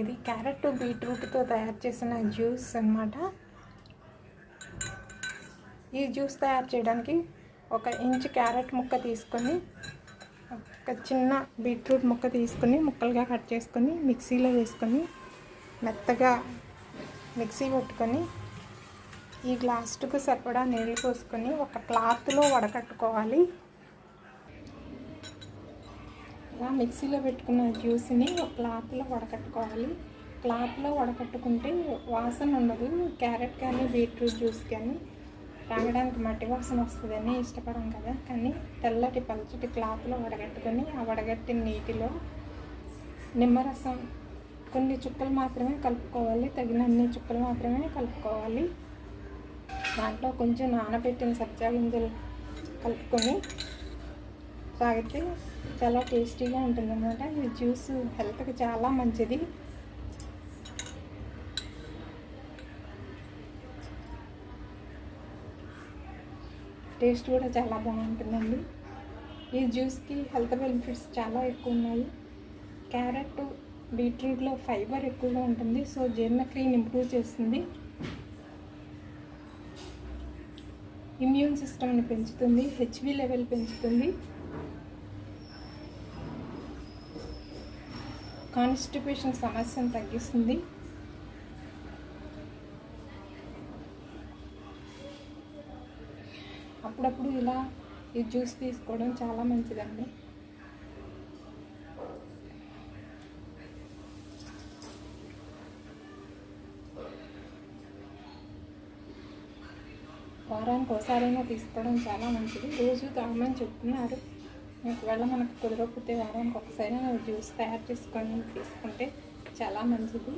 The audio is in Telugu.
ఇది క్యారెట్ బీట్రూట్తో తయారు చేసిన జ్యూస్ అన్నమాట. ఈ జ్యూస్ తయారు చేయడానికి 1 ఇంచ్ క్యారెట్ ముక్క తీసుకొని, ఒక చిన్న బీట్రూట్ ముక్క తీసుకొని ముక్కలుగా కట్ చేసుకొని మిక్సీలో వేసుకొని మెత్తగా మిక్సీ పట్టుకొని ఈ గ్లాసుకు సరిపడా నీళ్ళు పోసుకొని ఒక క్లాత్లో వడకట్టుకోవాలి. ఇలా మిక్సీలో పెట్టుకున్న జ్యూస్ని ఒక క్లాత్లో వడకట్టుకోవాలి. క్లాత్లో వడకట్టుకుంటే వాసన ఉండదు. క్యారెట్ కానీ బీట్రూట్ జ్యూస్ కానీ తాగడానికి మట్టి వాసన వస్తుందని ఇష్టపడం కదా. కానీ తెల్లటి పల్చటి క్లాత్లో వడగట్టుకొని ఆ వడగట్టిన నీటిలో నిమ్మరసం కొన్ని చుక్కలు మాత్రమే కలుపుకోవాలి. తగినన్ని చుక్కలు మాత్రమే కలుపుకోవాలి. దాంట్లో కొంచెం నానబెట్టిన సబ్జా గింజలు కలుపుకొని తాగితే చాలా టేస్టీగా ఉంటుందన్నమాట. ఈ జ్యూస్ హెల్త్కి చాలా మంచిది. టేస్ట్ కూడా చాలా బాగుంటుందండి. ఈ జ్యూస్కి హెల్త్ బెనిఫిట్స్ చాలా ఎక్కువ ఉన్నాయి. క్యారెట్ బీట్రూట్లో ఫైబర్ ఎక్కువగా ఉంటుంది. సో జీర్ణక్రియని ఇంప్రూవ్ చేస్తుంది. ఇమ్యూన్ సిస్టమ్ని పెంచుతుంది. హెచ్బి లెవెల్ పెంచుతుంది. కాన్స్టిపేషన్ సమస్యను తగ్గిస్తుంది. అప్పుడప్పుడు ఇలా ఈ జ్యూస్ తీసుకోవడం చాలా మంచిదండి. వారానికి ఒకసారైనా తీసుకోవడం చాలా మంచిది. రోజు తాగమని చెప్తున్నారు. ఒకవేళ మనకు కుదరకపోతే వారానికి ఒకసారి జ్యూస్ తయారు చేసుకొని తీసుకుంటే చాలా మంచిది.